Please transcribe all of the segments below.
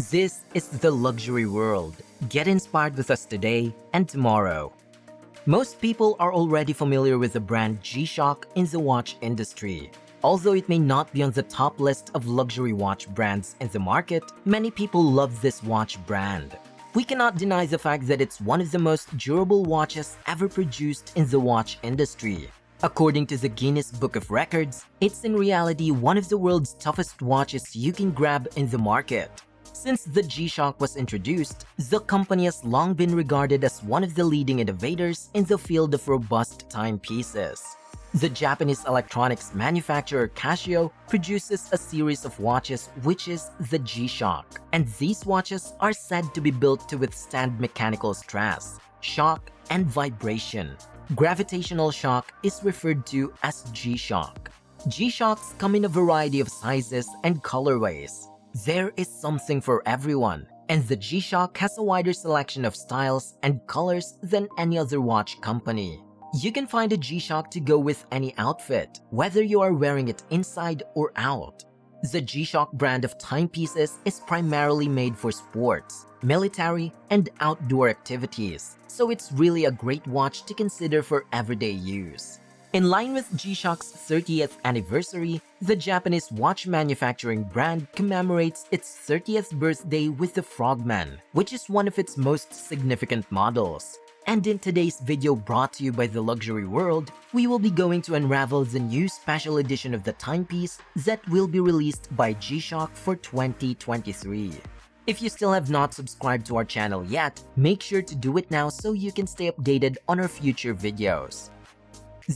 This is the luxury world. Get inspired with us today and tomorrow. Most people are already familiar with the brand G-Shock in the watch industry. Although it may not be on the top list of luxury watch brands in the market, many people love this watch brand. We cannot deny the fact that it's one of the most durable watches ever produced in the watch industry. According to the Guinness Book of Records, it's in reality one of the world's toughest watches you can grab in the market. Since the G-Shock was introduced, the company has long been regarded as one of the leading innovators in the field of robust timepieces. The Japanese electronics manufacturer Casio produces a series of watches which is the G-Shock, and these watches are said to be built to withstand mechanical stress, shock, and vibration. Gravitational shock is referred to as G-Shock. G-Shocks come in a variety of sizes and colorways. There is something for everyone, and the G-Shock has a wider selection of styles and colors than any other watch company. You can find a G-Shock to go with any outfit, whether you are wearing it inside or out. The G-Shock brand of timepieces is primarily made for sports, military, and outdoor activities, so it's really a great watch to consider for everyday use. In line with G-Shock's 30th anniversary, the Japanese watch manufacturing brand commemorates its 30th birthday with the Frogman, which is one of its most significant models. And in today's video brought to you by The Luxury World, we will be going to unravel the new special edition of the timepiece that will be released by G-Shock for 2023. If you still have not subscribed to our channel yet, make sure to do it now so you can stay updated on our future videos.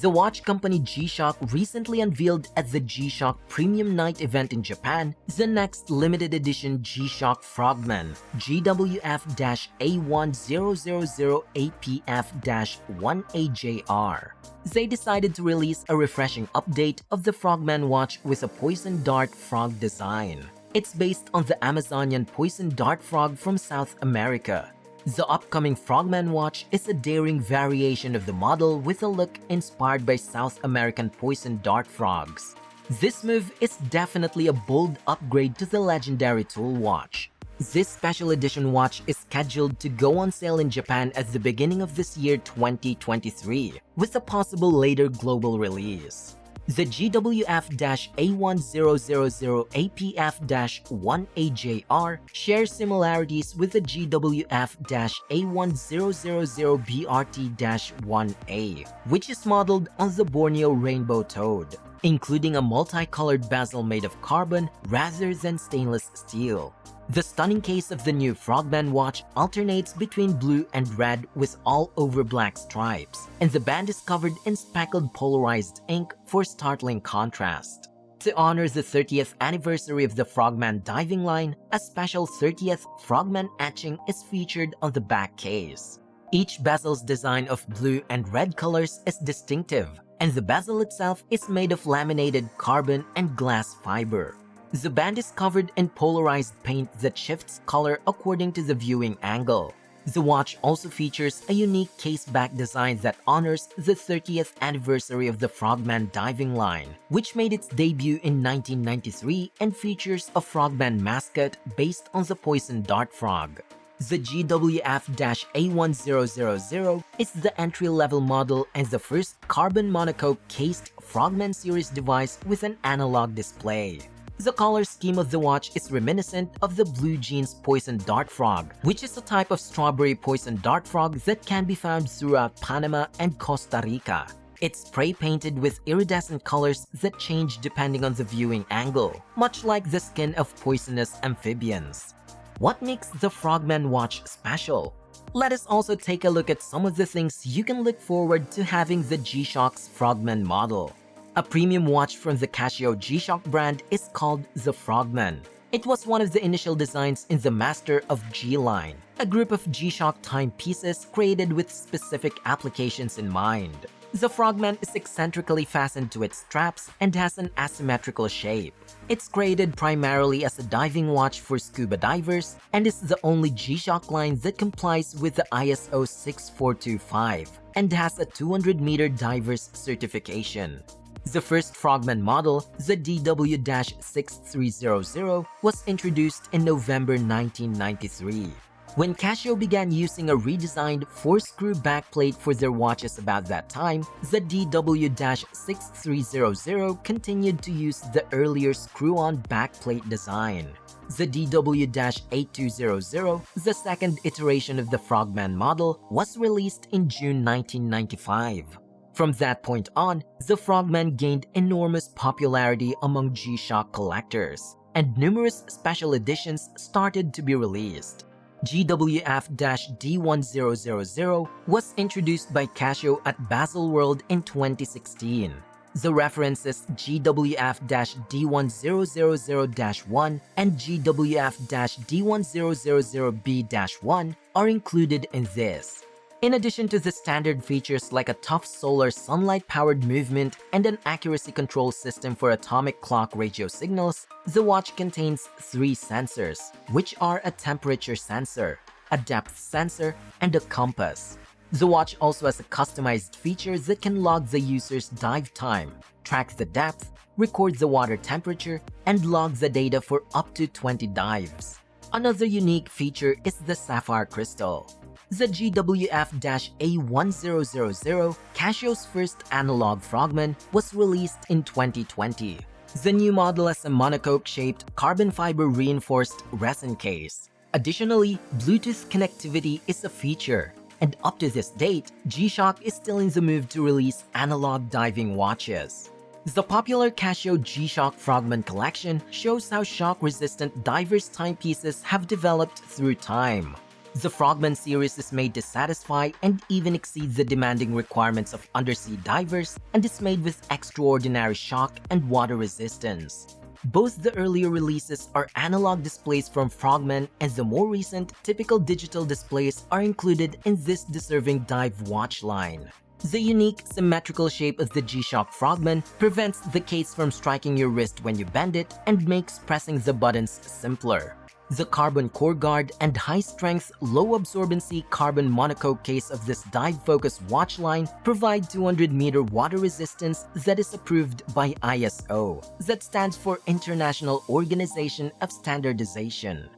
The watch company G-Shock recently unveiled at the G-Shock Premium Night event in Japan the next limited edition G-Shock Frogman GWF-A1000APF-1AJR. They decided to release a refreshing update of the Frogman watch with a poison dart frog design. It's based on the Amazonian poison dart frog from South America. The upcoming Frogman watch is a daring variation of the model with a look inspired by South American poison dart frogs. This move is definitely a bold upgrade to the legendary tool watch. This special edition watch is scheduled to go on sale in Japan at the beginning of this year 2023, with a possible later global release. The GWF-A1000APF-1AJR shares similarities with the GWF-A1000BRT-1A, which is modeled on the Borneo rainbow toad, including a multicolored bezel made of carbon rather than stainless steel. The stunning case of the new Frogman watch alternates between blue and red with all-over black stripes, and the band is covered in speckled polarized ink for startling contrast. To honor the 30th anniversary of the Frogman diving line, a special 30th Frogman etching is featured on the back case. Each bezel's design of blue and red colors is distinctive, and the bezel itself is made of laminated carbon and glass fiber. The band is covered in polarized paint that shifts color according to the viewing angle. The watch also features a unique case-back design that honors the 30th anniversary of the Frogman diving line, which made its debut in 1993 and features a Frogman mascot based on the poison dart frog. The GWF-A1000 is the entry-level model and the first carbon monocoque cased Frogman series device with an analog display. The color scheme of the watch is reminiscent of the blue jeans poison dart frog, which is a type of strawberry poison dart frog that can be found throughout Panama and Costa Rica. It's spray-painted with iridescent colors that change depending on the viewing angle, much like the skin of poisonous amphibians. What makes the Frogman watch special? Let us also take a look at some of the things you can look forward to having the G-Shock's Frogman model. A premium watch from the Casio G-Shock brand is called the Frogman. It was one of the initial designs in the Master of G line, a group of G-Shock timepieces created with specific applications in mind. The Frogman is eccentrically fastened to its straps and has an asymmetrical shape. It's created primarily as a diving watch for scuba divers and is the only G-Shock line that complies with the ISO 6425 and has a 200-meter diver's certification. The first Frogman model, the DW-6300, was introduced in November 1993. When Casio began using a redesigned 4-screw backplate for their watches about that time, the DW-6300 continued to use the earlier screw-on backplate design. The DW-8200, the second iteration of the Frogman model, was released in June 1995. From that point on, the Frogman gained enormous popularity among G-Shock collectors, and numerous special editions started to be released. GWF-D1000 was introduced by Casio at Baselworld in 2016. The references GWF-D1000-1 and GWF-D1000B-1 are included in this. In addition to the standard features like a tough solar sunlight-powered movement and an accuracy control system for atomic clock radio signals, the watch contains 3 sensors, which are a temperature sensor, a depth sensor, and a compass. The watch also has a customized feature that can log the user's dive time, track the depth, record the water temperature, and log the data for up to 20 dives. Another unique feature is the sapphire crystal. The GWF-A1000, Casio's first analog Frogman, was released in 2020. The new model has a monocoque-shaped carbon fiber reinforced resin case. Additionally, Bluetooth connectivity is a feature, and up to this date, G-Shock is still in the move to release analog diving watches. The popular Casio G-Shock Frogman collection shows how shock-resistant divers' timepieces have developed through time. The Frogman series is made to satisfy and even exceed the demanding requirements of undersea divers and is made with extraordinary shock and water resistance. Both the earlier releases are analog displays from Frogman, and the more recent, typical digital displays are included in this deserving dive watch line. The unique, symmetrical shape of the G-Shock Frogman prevents the case from striking your wrist when you bend it and makes pressing the buttons simpler. The carbon core guard and high-strength, low-absorbency carbon monocoque case of this dive-focused watch line provide 200-meter water resistance that is approved by ISO, that stands for International Organization of Standardization.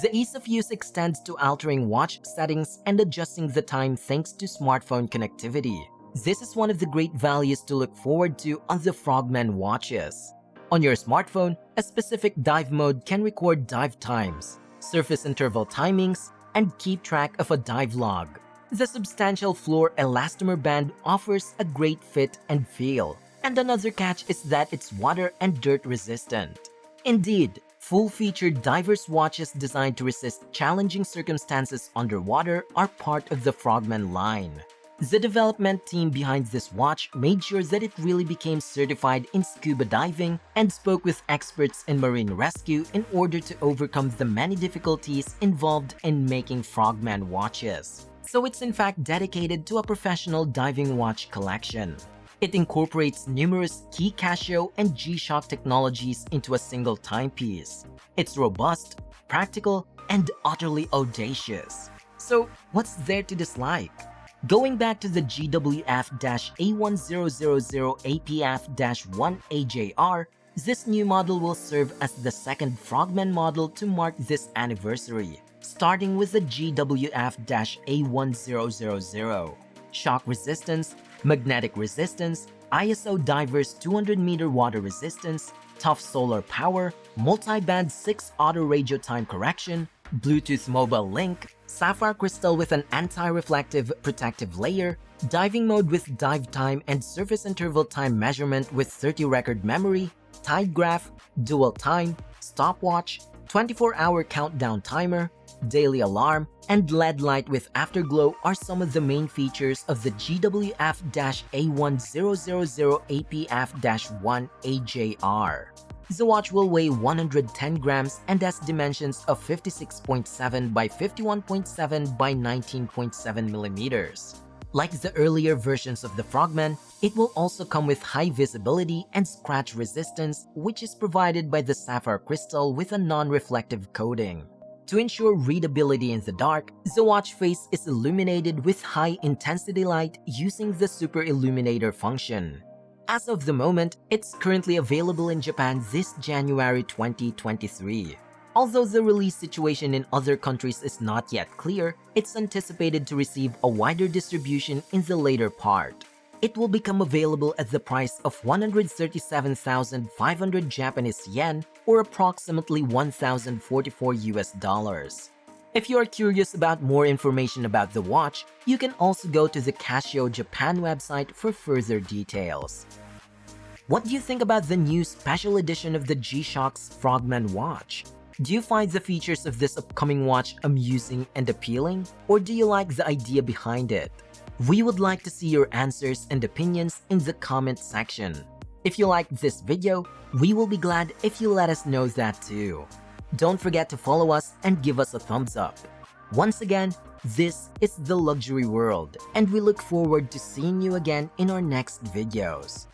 The ease of use extends to altering watch settings and adjusting the time thanks to smartphone connectivity. This is one of the great values to look forward to on the Frogman watches. On your smartphone, a specific dive mode can record dive times, surface interval timings, and keep track of a dive log. The substantial floor elastomer band offers a great fit and feel, and another catch is that it's water and dirt resistant. Indeed, full-featured divers' watches designed to resist challenging circumstances underwater are part of the Frogman line. The development team behind this watch made sure that it really became certified in scuba diving and spoke with experts in marine rescue in order to overcome the many difficulties involved in making Frogman watches. So it's in fact dedicated to a professional diving watch collection. It incorporates numerous key Casio and G-Shock technologies into a single timepiece. It's robust, practical, and utterly audacious. So what's there to dislike? Going back to the GWF-A1000-APF-1AJR, this new model will serve as the second Frogman model to mark this anniversary, starting with the GWF-A1000. Shock resistance, magnetic resistance, ISO divers 200-meter water resistance, tough solar power, multi-band 6 auto radio time correction, Bluetooth mobile link, sapphire crystal with an anti-reflective protective layer, diving mode with dive time and surface interval time measurement with 30 record memory, tide graph, dual time, stopwatch, 24-hour countdown timer, daily alarm, and LED light with afterglow are some of the main features of the GWF-A1000-APF-1AJR. The watch will weigh 110 grams and has dimensions of 56.7 by 51.7 by 19.7 millimeters. Like the earlier versions of the Frogman, it will also come with high visibility and scratch resistance, which is provided by the sapphire crystal with a non-reflective coating. To ensure readability in the dark, the watch face is illuminated with high-intensity light using the super illuminator function. As of the moment, it's currently available in Japan this January 2023. Although the release situation in other countries is not yet clear, it's anticipated to receive a wider distribution in the later part. It will become available at the price of 137,500 Japanese yen or approximately 1,044 US dollars. If you are curious about more information about the watch, you can also go to the Casio Japan website for further details. What do you think about the new special edition of the G-Shock's Frogman watch? Do you find the features of this upcoming watch amusing and appealing, or do you like the idea behind it? We would like to see your answers and opinions in the comment section. If you liked this video, we will be glad if you let us know that too. Don't forget to follow us and give us a thumbs up. Once again, this is The Luxury World, and we look forward to seeing you again in our next videos.